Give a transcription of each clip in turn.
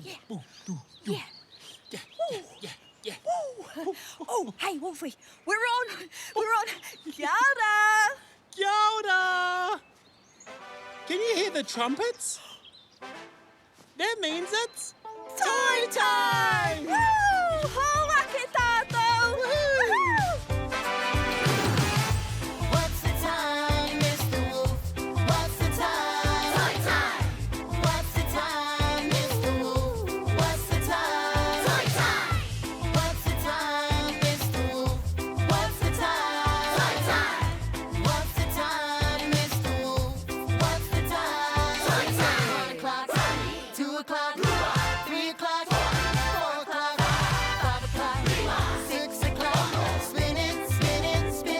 Yeah. Oh, hey, Wolfie, we're on. Kia ora. Kia ora! Can you hear the trumpets? That means it's Toi Time! Woo! Hoake tātou! Woohoo! What's the time, Mr. Wolf? What's the time? Toy time! What's the time, Mr. Wolf? What's the time? Toy time! What's the time, Mr. Wolf? What's the time? Toy time! What's the time, Mr. Wolf? What's the time? Toy time! 1 o'clock, 2 o'clock, 3 o'clock, 4 o'clock, 5 o'clock, 6 o'clock. Spin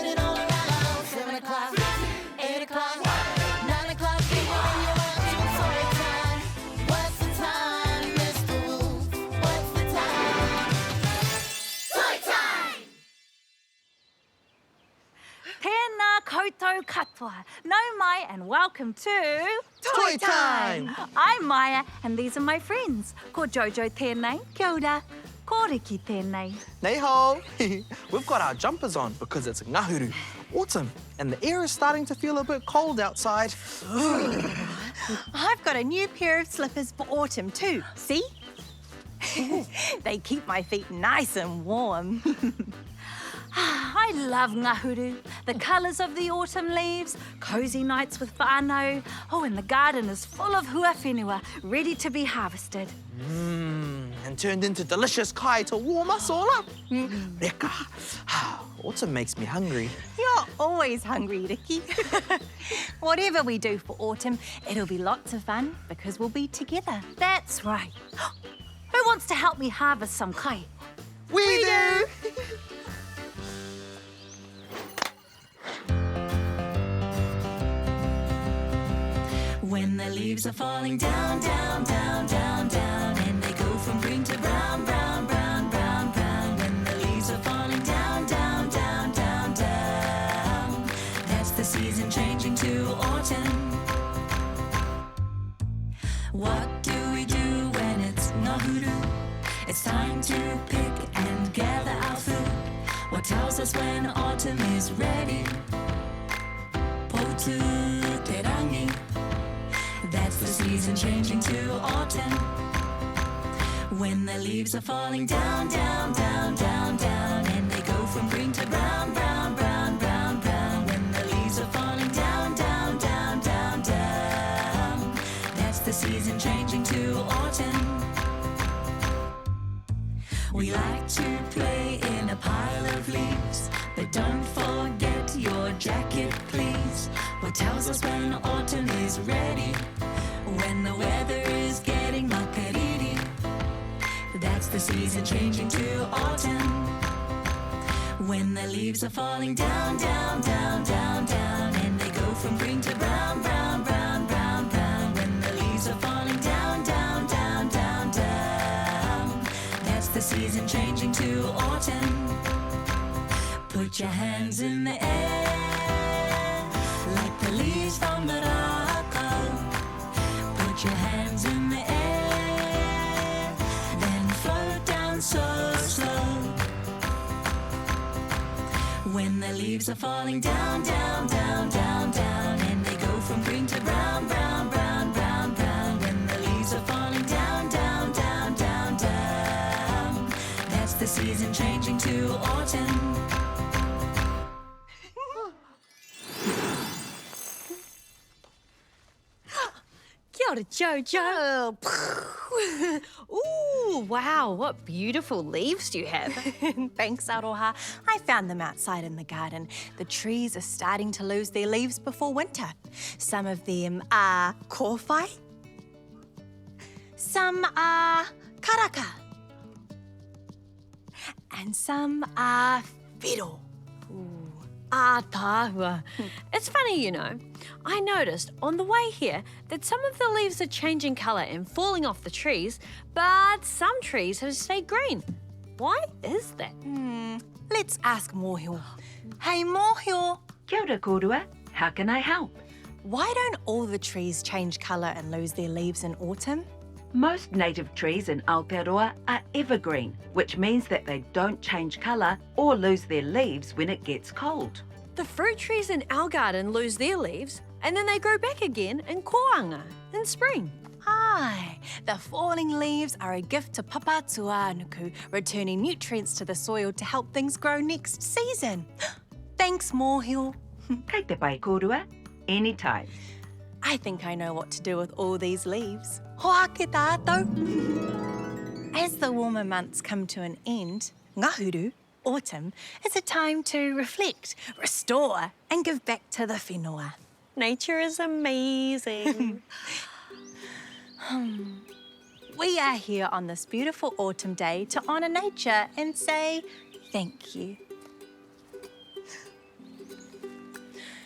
it all around. 7 o'clock, 8 o'clock, 9 o'clock. When you're watching Toy Time. What's the time, Mr. Wolf? What's the time? Toy Time! Tēnā koutou katoa. Nau mai and welcome to... Toi Time! I'm Maya and these are my friends. Ko Jojo tēnei. Kia ora. Ko Riki tēnei. Nei ho! We've got our jumpers on because it's ngahuru, autumn, and the air is starting to feel a bit cold outside. I've got a new pair of slippers for autumn too. See? They keep my feet nice and warm. I love ngahuru, the colours of the autumn leaves, cosy nights with whānau. Oh, and the garden is full of huawhenua, ready to be harvested. And turned into delicious kai to warm us all up. Reka. Autumn makes me hungry. You're always hungry, Ricky. Whatever we do for autumn, it'll be lots of fun because we'll be together. That's right. Who wants to help me harvest some kai? We do! When the leaves are falling down, down, down, down, down, and they go from green to brown, brown, brown, brown, brown. When the leaves are falling down, down, down, down, down, that's the season changing to autumn. What do we do when it's ngahuru? It's time to pick and gather our food. What tells us when autumn is ready? Potu te rangi. That's the season changing to autumn. When the leaves are falling down, down, down, down, down, and they go from green to brown, brown, brown, brown, brown. When the leaves are falling down, down, down, down, down, that's the season changing to autumn. We like to play in a pile of leaves, but don't forget your jacket, please. What tells us when autumn is ready? When the weather is getting makariri, that's the season changing to autumn. When the leaves are falling down, down, down, down, down, and they go from green to brown, brown, brown, brown, brown. When the leaves are falling down, down, down, down, down, that's the season changing to autumn. Put your hands in the air like the leaves from the raka. Put your hands in the air, then float down so slow. When the leaves are falling down, down, down, down, down, and they go from green to brown, brown, brown, brown, brown. When the leaves are falling down, down, down, down, down, that's the season changing to autumn. Kia ora, Jojo. Ooh, wow, what beautiful leaves you have. Thanks, Aroha. I found them outside in the garden. The trees are starting to lose their leaves before winter. Some of them are kōwhai. Some are karaka. And some are whiro. Tāhua. It's funny, you know. I noticed on the way here that some of the leaves are changing colour and falling off the trees, but some trees have stayed green. Why is that? Let's ask Mōhio. Hey, Mōhio. Kia ora, kōrua. How can I help? Why don't all the trees change colour and lose their leaves in autumn? Most native trees in Aotearoa are evergreen, which means that they don't change colour or lose their leaves when it gets cold. The fruit trees in our garden lose their leaves and then they grow back again in koanga in spring. Aye, the falling leaves are a gift to Papa Tuanuku, returning nutrients to the soil to help things grow next season. Thanks, Mōhio. Kei te pai kōrua, anytime. I think I know what to do with all these leaves. Hoa ke tātou. As the warmer months come to an end, ngahuru, autumn, is a time to reflect, restore, and give back to the whenua. Nature is amazing. We are here on this beautiful autumn day to honour nature and say thank you.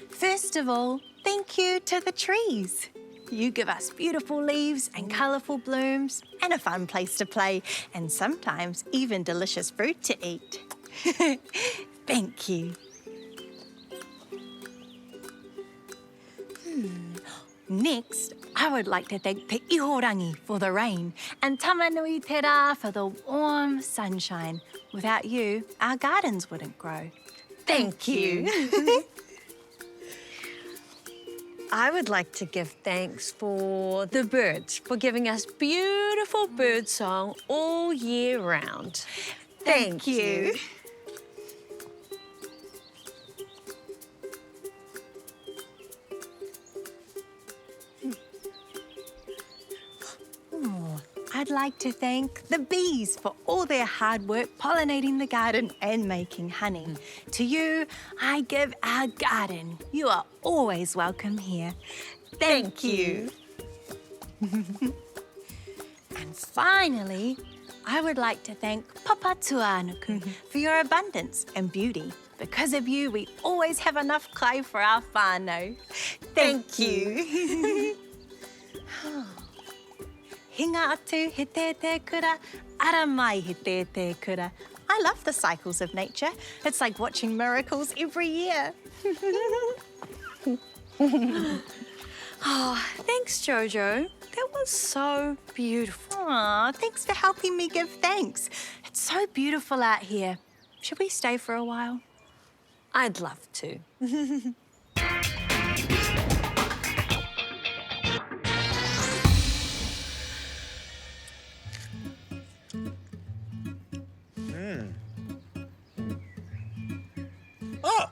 First of all, thank you to the trees. You give us beautiful leaves and colourful blooms and a fun place to play and sometimes even delicious fruit to eat. Thank you. Next, I would like to thank Te Ihorangi for the rain and Tamanui Te Rā for the warm sunshine. Without you, our gardens wouldn't grow. Thank you. I would like to give thanks for the birds for giving us beautiful bird song all year round. Thank you. I'd like to thank the bees for all their hard work pollinating the garden and making honey. To you, I give our garden. You are always welcome here. Thank you. And finally, I would like to thank Papa Tuanuku for your abundance and beauty. Because of you, we always have enough kai for our whānau. Thank you. Hinga atu he te kura, ara mai he te kura. I love the cycles of nature. It's like watching miracles every year. Oh, thanks, Jojo. That was so beautiful. Aw, thanks for helping me give thanks. It's so beautiful out here. Should we stay for a while? I'd love to. Oh,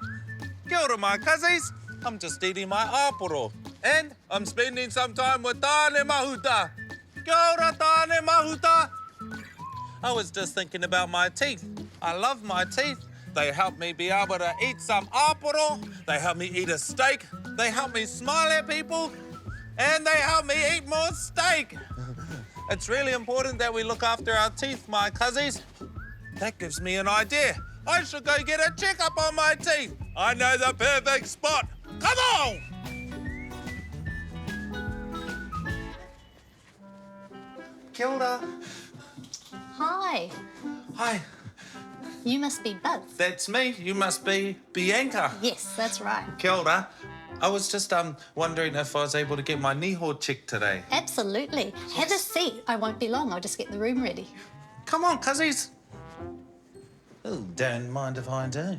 kia ora, my cozies. I'm just eating my aporo. And I'm spending some time with Tāne Mahuta. Kia ora, Tāne Mahuta. I was just thinking about my teeth. I love my teeth. They help me be able to eat some aporo. They help me eat a steak. They help me smile at people. And they help me eat more steak. It's really important that we look after our teeth, my cozies. That gives me an idea. I should go get a checkup on my teeth. I know the perfect spot. Come on! Kia ora. Hi, Hi, you must be Buzz. that's me. You must be Bianca. Yes, that's right. Kia ora. I was just wondering if I was able to get my knee-haul checked today. Absolutely. Have a seat. I won't be long. I'll just get the room ready. Come on, cozies. Oh, don't mind if I do.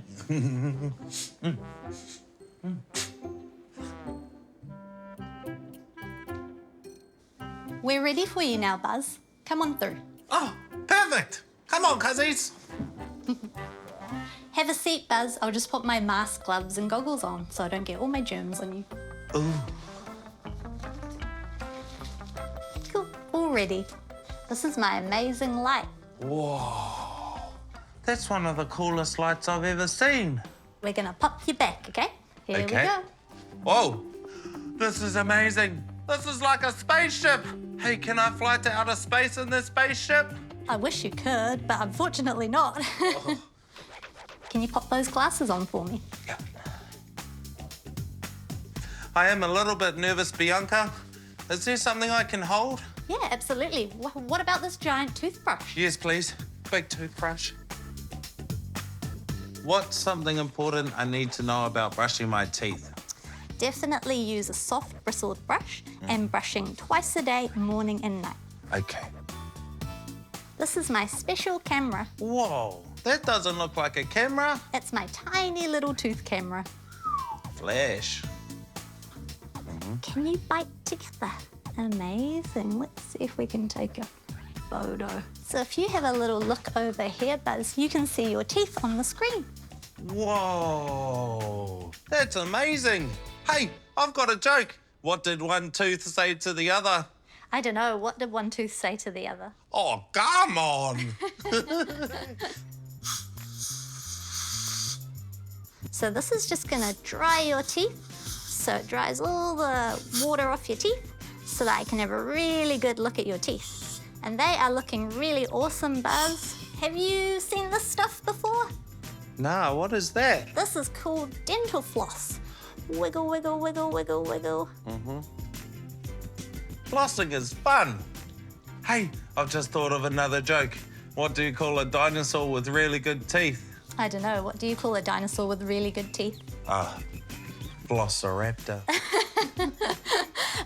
We're ready for you now, Buzz. Come on through. Oh, perfect. Come on, cozies. Have a seat, Buzz. I'll just put my mask, gloves and goggles on so I don't get all my germs on you. Ooh. Cool. All ready. This is my amazing light. Whoa. That's one of the coolest lights I've ever seen. We're going to pop you back, okay? Here we Okay. go. Whoa. This is amazing. This is like a spaceship. Hey, can I fly to outer space in this spaceship? I wish you could, but unfortunately not. Can you pop those glasses on for me? Yeah. I am a little bit nervous, Bianca. Is there something I can hold? Yeah, absolutely. What about this giant toothbrush? Yes, please. Big toothbrush. What's something important I need to know about brushing my teeth? Definitely use a soft bristled brush and brushing twice a day, morning and night. Okay. This is my special camera. Whoa, that doesn't look like a camera. It's my tiny little tooth camera. Flash. Can you bite together? Amazing. Let's see if we can take a photo. So if you have a little look over here, Buzz, you can see your teeth on the screen. Whoa, that's amazing. Hey, I've got a joke. What did one tooth say to the other? I don't know, what did one tooth say to the other? Oh, come on. So this is just gonna dry your teeth. So it dries all the water off your teeth so that I can have a really good look at your teeth. And they are looking really awesome, Buzz. Have you seen this stuff before? Nah, what is that? This is called dental floss. Wiggle, wiggle, wiggle, wiggle, wiggle. Flossing is fun. Hey, I've just thought of another joke. What do you call a dinosaur with really good teeth? I don't know, what do you call a dinosaur with really good teeth? Velociraptor.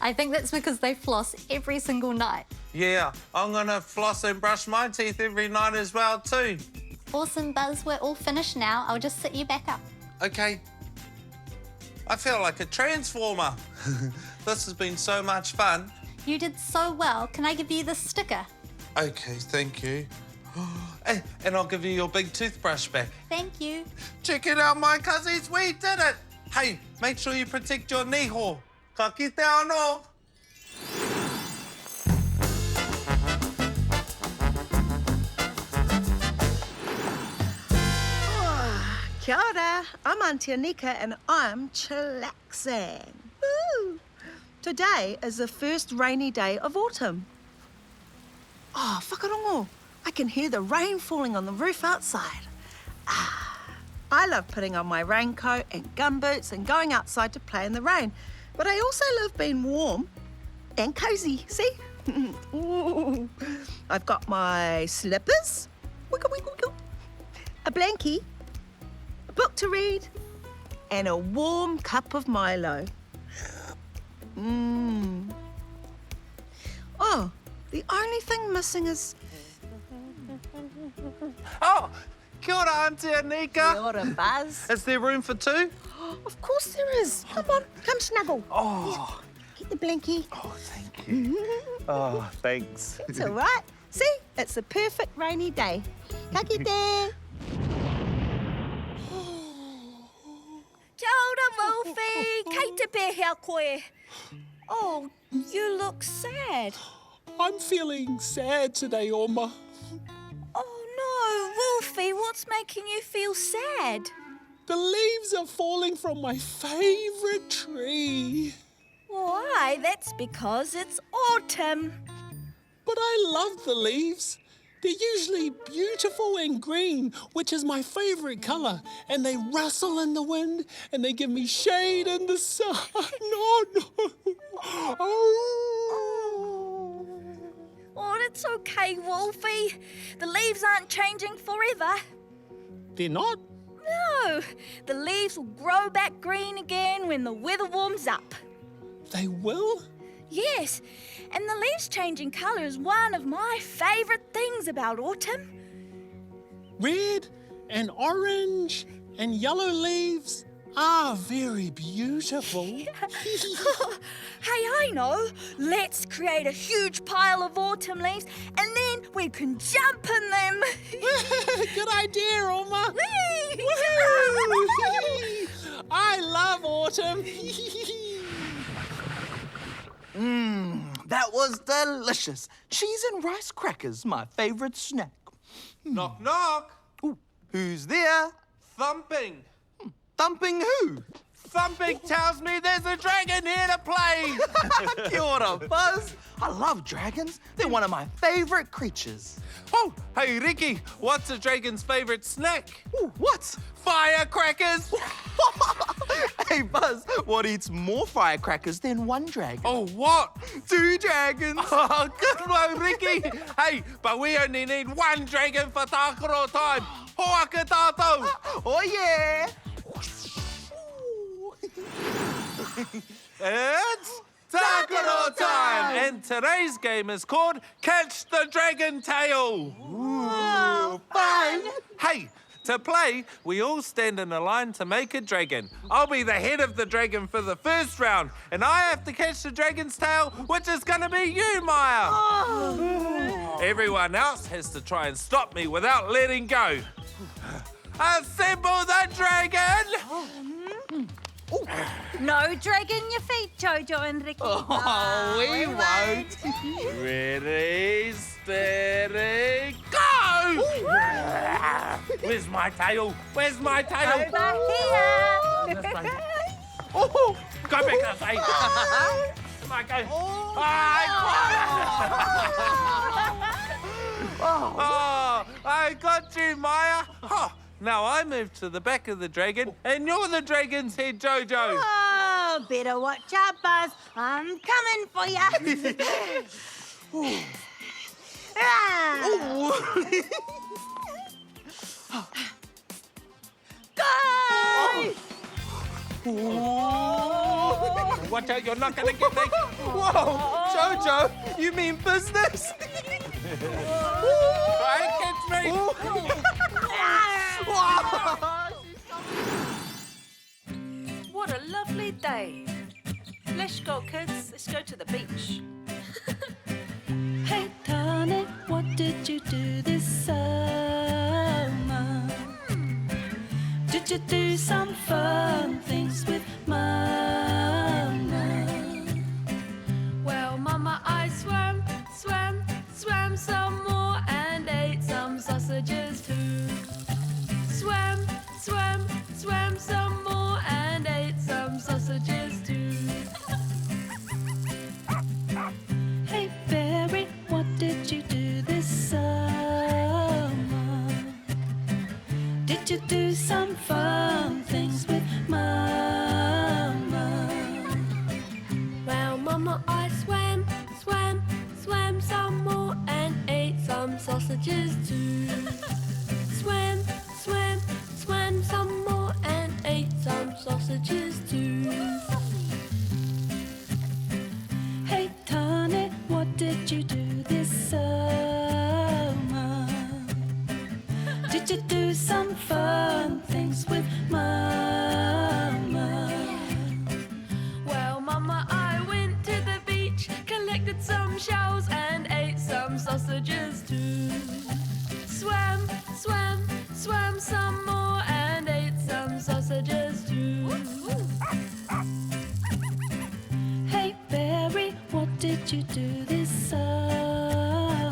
I think that's because they floss every single night. Yeah, I'm gonna floss and brush my teeth every night as well too. Awesome, Buzz, we're all finished now. I'll just sit you back up. Okay. I feel like a transformer. This has been so much fun. You did so well. Can I give you this sticker? Okay, thank you. And I'll give you your big toothbrush back. Thank you. Check it out, my cousins, we did it! Hey, make sure you protect your niho. Ka kite anō. Kia ora, I'm Auntie Anika and I'm chillaxing. Woo! Today is the first rainy day of autumn. Oh, whakarongo, I can hear the rain falling on the roof outside. I love putting on my raincoat and gumboots and going outside to play in the rain. But I also love being warm and cosy, see? Ooh. I've got my slippers, wiggle, wiggle, wiggle, a blankie, a book to read, and a warm cup of Milo. Oh, the only thing missing is... Oh, kia ora, Auntie Anika. Kia ora, Buzz. Is there room for two? Of course there is. Come on, come snuggle. Oh, Get the blankie. oh, thank you. Oh, thanks. It's all right. See, it's a perfect rainy day. Ka kite. Kia ora, Wolfie. Kei te pēhea koe. Oh, you look sad. I'm feeling sad today, Oma. Oh no, Wolfie, what's making you feel sad? The leaves are falling from my favourite tree. Why, that's because it's autumn. But I love the leaves. They're usually beautiful and green, which is my favourite colour. And they rustle in the wind and they give me shade in the sun. Oh, no. Oh. Oh, it's okay, Wolfie. The leaves aren't changing forever. They're not? No, the leaves will grow back green again when the weather warms up. They will? Yes, and the leaves changing colour is one of my favourite things about autumn. Red and orange and yellow leaves are very beautiful. Hey, I know. Let's create a huge pile of autumn leaves and then we can jump in them. Good idea, Oma. Whee! Woohoo! I love autumn. That was delicious. Cheese and rice crackers, my favourite snack. Knock, knock. Ooh, who's there? Thumping. Thumping who? Thumping tells me there's a dragon here to play. Kia ora, Buzz. I love dragons. They're one of my favourite creatures. Oh, hey, Ricky, what's a dragon's favourite snack? Ooh, what? Firecrackers. Hey, Buzz, what eats more firecrackers than one dragon? Oh, what? 2 dragons. Oh, good one, Ricky. Hey, but we only need 1 dragon for Tākaro time. Hoaka tātou. Oh, yeah. It's Takaro time! And today's game is called Catch the Dragon Tail. Oh, fun! Hey, to play, we all stand in a line to make a dragon. I'll be the head of the dragon for the first round, and I have to catch the dragon's tail, which is gonna be you, Maya. Oh. Everyone else has to try and stop me without letting go. Assemble the dragon! No dragging your feet, Jojo and Ricky. Oh, we won't. Ready, steady, go! Where's my tail? Where's my tail? Over here. Oh, go back that way. Come on, go. Oh, I got you, Maya. Oh, now I move to the back of the dragon, and you're the dragon's head, Jojo. Oh, better watch out, Buzz. I'm coming for you. Watch out, you're not gonna get me. Whoa, Jojo, you mean business? Try and catch me. What a lovely day. Let's go, kids. Let's go to the beach. Hey, Tani, what did you do this summer? Did you do some fun things with Mama? Well, Mama, I swam some more and ate some sausages too. Swam some more and ate some sausages too. Hey, Barry, what did you do this summer? Did you do some fun things with Mama? Well, Mama, I swam some more and ate some sausages too. Swam some more and ate some sausages too. Hey, Tani, what did you do this summer? Did you do some fun things with Mama? Well, Mama, I went to the beach, collected some shells and ate some sausages too. Swam some more and ate some sausages too. Hey, Barry, what did you do this summer?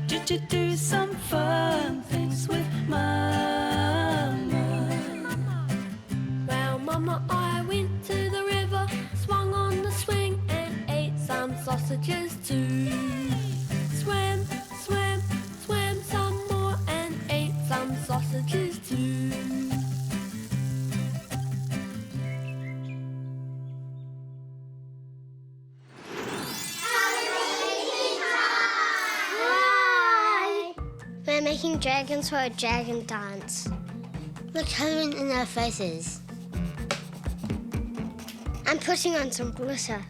Did you do some fun things with Mama? Well, Mama, I went to the river, swung on the swing and ate some sausages too. Swam some more and ate some sausages too. Hi! We're making dragons for a dragon dance. We're colouring in our faces. I'm putting on some glitter.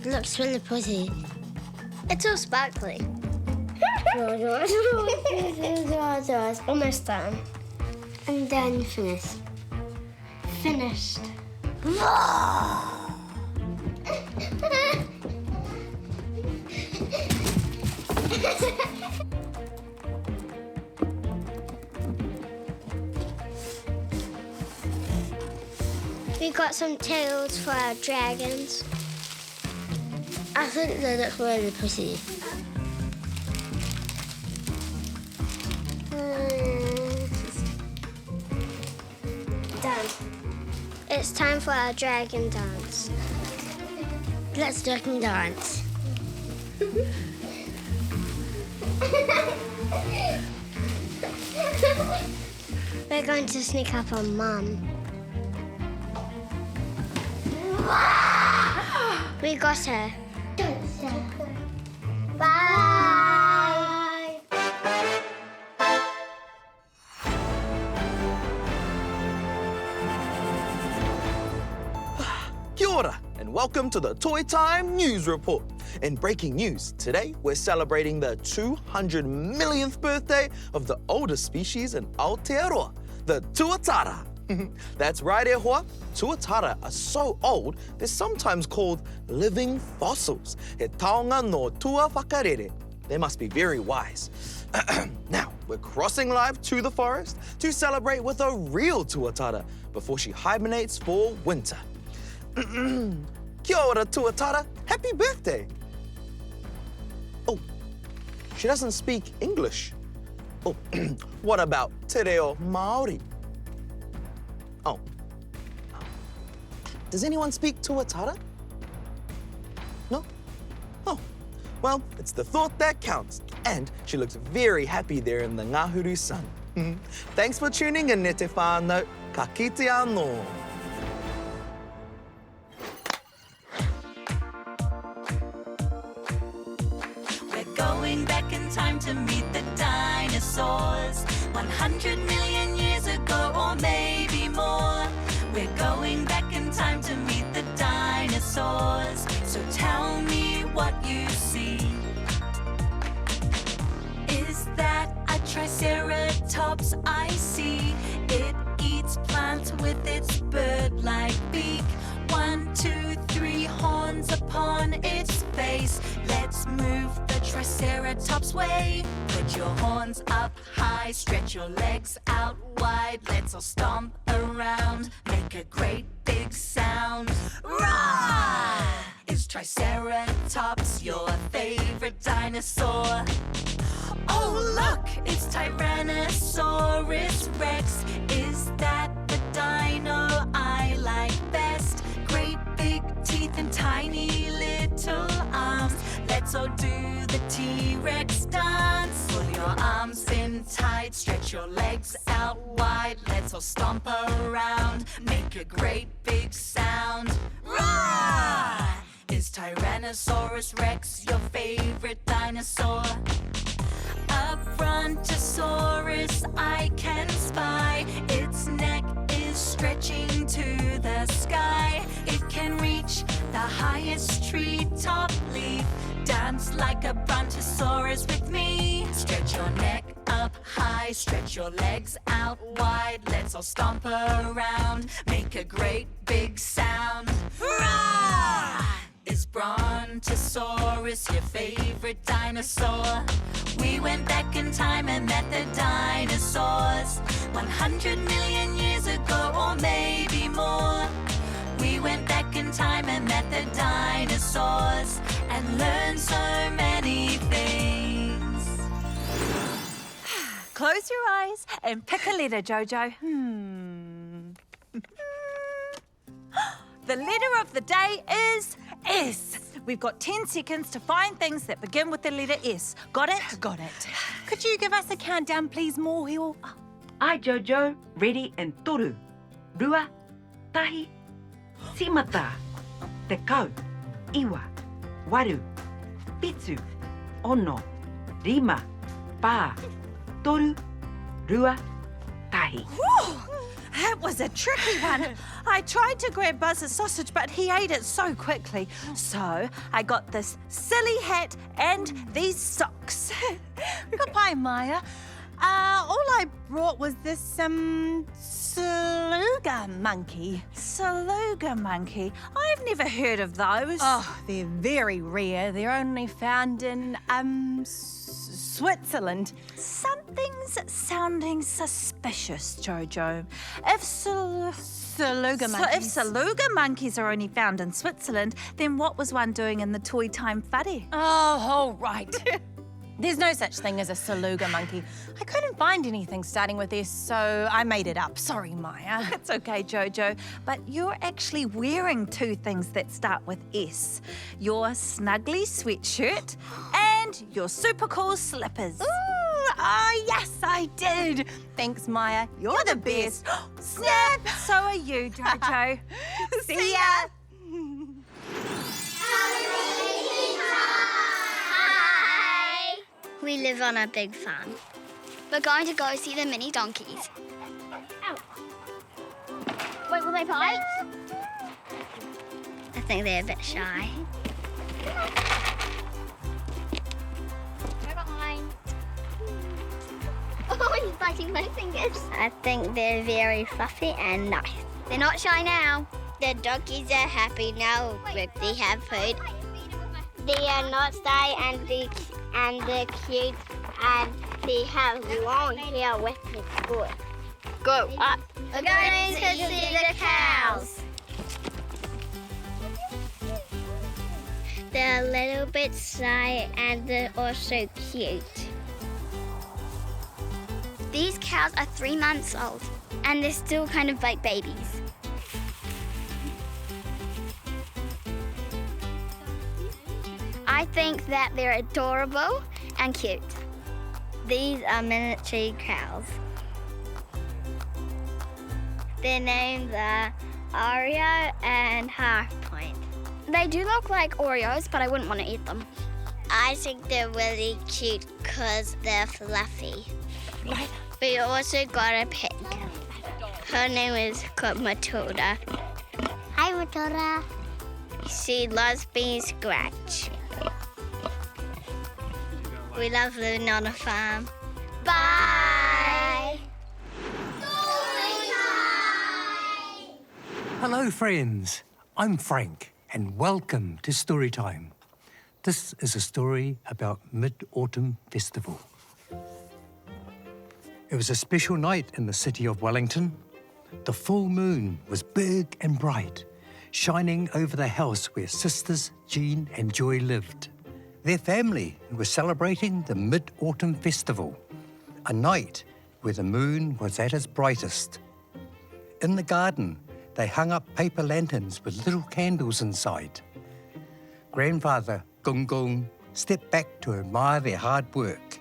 It looks really pretty. It's all sparkly. Almost done. I'm done. Finished. Finished. We got some tails for our dragons. I think they look really pretty. Done. It's time for our dragon dance. Let's dragon dance. We're going to sneak up on Mum. We got her. Bye. welcome to the Toi Time News Report. In breaking news, today we're celebrating the 200 millionth birthday of the oldest species in Aotearoa, the tuatara. That's right, e hoa. Tuatara are so old, they're sometimes called living fossils. He taonga no tua whakarere. They must be very wise. Now, we're crossing live to the forest to celebrate with a real tuatara before she hibernates for winter. Kia ora, tuatara. Happy birthday. Oh, she doesn't speak English. Oh, what about te reo Māori? Oh. Does anyone speak tuatara? No? Oh. Well, it's the thought that counts. And she looks very happy there in the ngahuru sun. Thanks for tuning in, Nete whānau. Ka kite anō. We're going back in time to meet the dinosaurs. 100 million years ago, or maybe more. We're going back in time to meet the dinosaurs. So tell me what you see. Is that a triceratops I see? It eats plants with its bird-like beak. 1, 2, 3 horns upon its face. Let's move the triceratops way. Put your horns up high, stretch your legs out wide. Let's all stomp around, make a great big sound. Roar! Is Triceratops your favorite dinosaur? Oh look, it's Tyrannosaurus Rex. Is that the dino I like best? Great big teeth and tiny little arms. Let's all do the T-Rex dance. Pull your arms in tight, stretch your legs out wide. Let's all stomp around, make a great big sound. Roar! Is Tyrannosaurus Rex your favorite dinosaur? A Brontosaurus I can spy. Its neck is stretching to the sky. It can reach the highest treetop leaf. Dance like a Brontosaurus with me. Stretch your neck up high, stretch your legs out wide. Let's all stomp around, make a great big sound. Roar! Is Brontosaurus your favorite dinosaur? We went back in time and met the dinosaurs 100 million years ago, or maybe more. We went back in time and met the dinosaurs and learned so many things. Close your eyes and pick a letter, Jojo. The letter of the day is S. We've got 10 seconds to find things that begin with the letter S. Got it? Got it. Could you give us a countdown, please, Mōhio? Ai Jojo, ready and toru. Rua, tahi, simata, tekau, iwa, waru, pitu, ono, rima, pā, toru, rua, tahi. That was a tricky one. I tried to grab Buzz's sausage, but he ate it so quickly. So I got this silly hat and these socks. Goodbye, Maya. All I brought was this, saluga monkey. Saluga monkey? I've never heard of those. Oh, they're very rare. They're only found in, Switzerland. Something's sounding suspicious, Jojo. If Saluga monkeys. If saluga monkeys are only found in Switzerland, then what was one doing in the Toi Time whare? Oh, all right. There's no such thing as a saluga monkey. I couldn't find anything starting with S, so I made it up. Sorry, Maya. It's okay, Jojo, but you're actually wearing two things that start with S. Your snuggly sweatshirt and your super cool slippers. Oh, yes, I did. Thanks, Maya. You're the best. Snap! So are you, Jojo. See ya. Hi! We live on a big farm. We're going to go see the mini donkeys. Ow. Wait, will they bite? I think they're a bit shy. Oh, he's biting my fingers. I think they're very fluffy and nice. They're not shy now. The donkeys are happy now that they have food. They are not shy and they're cute and they have long hair with the foot. Go up. We're going to see the cows. They're a little bit shy and they're also cute. These cows are 3 months old and they're still kind of like babies. I think that they're adorable and cute. These are miniature cows. Their names are Oreo and Half Point. They do look like Oreos, but I wouldn't want to eat them. I think they're really cute because they're fluffy. Right. We also got a pig. Her name is called Matilda. Hi, Matilda. She loves being scratched. We love living on a farm. Bye! Hello, friends. I'm Frank, and welcome to Story Time. This is a story about Mid-Autumn Festival. It was a special night in the city of Wellington. The full moon was big and bright, shining over the house where sisters Jean and Joy lived. Their family was celebrating the Mid-Autumn Festival, a night where the moon was at its brightest. In the garden, they hung up paper lanterns with little candles inside. Grandfather Gung Gung stepped back to admire their hard work.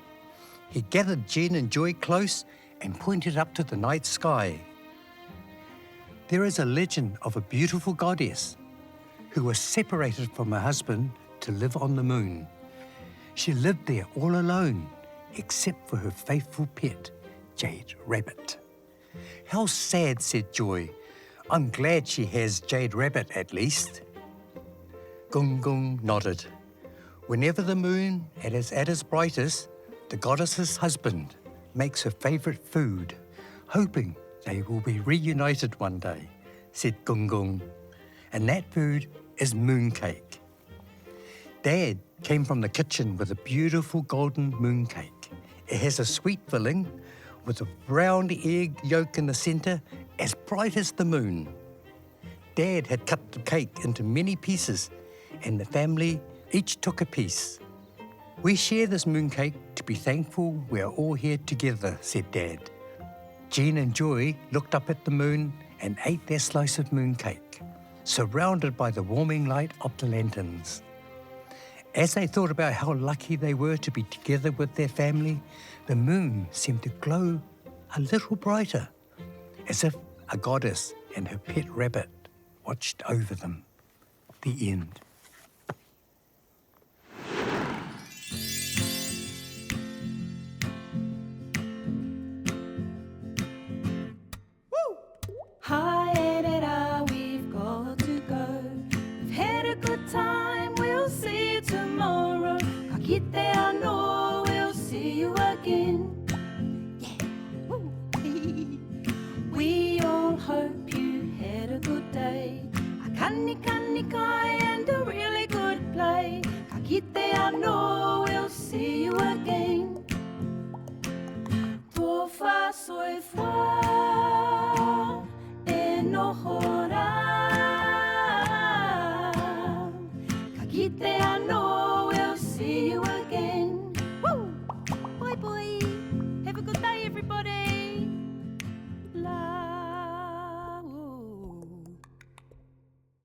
He gathered Jean and Joy close and pointed up to the night sky. There is a legend of a beautiful goddess who was separated from her husband to live on the moon. She lived there all alone, except for her faithful pet, Jade Rabbit. How sad, said Joy. I'm glad she has Jade Rabbit at least. Gung Gung nodded. Whenever the moon is at its brightest, the goddess's husband makes her favourite food, hoping they will be reunited one day, said Gung Gung. And that food is mooncake. Dad came from the kitchen with a beautiful golden mooncake. It has a sweet filling with a brown egg yolk in the centre, as bright as the moon. Dad had cut the cake into many pieces, and the family each took a piece. We share this mooncake to be thankful we are all here together, said Dad. Jean and Joy looked up at the moon and ate their slice of mooncake, surrounded by the warming light of the lanterns. As they thought about how lucky they were to be together with their family, the moon seemed to glow a little brighter, as if a goddess and her pet rabbit watched over them. The end. Hi, we've got to go. We've had a good time, we'll see you tomorrow. Ka kite anō, we'll see you again. We all hope you had a good day. A kani kai and a really good play. Ka kite anō, we'll see you again. Tō wha soi wha e noho rā. Ka kite anō.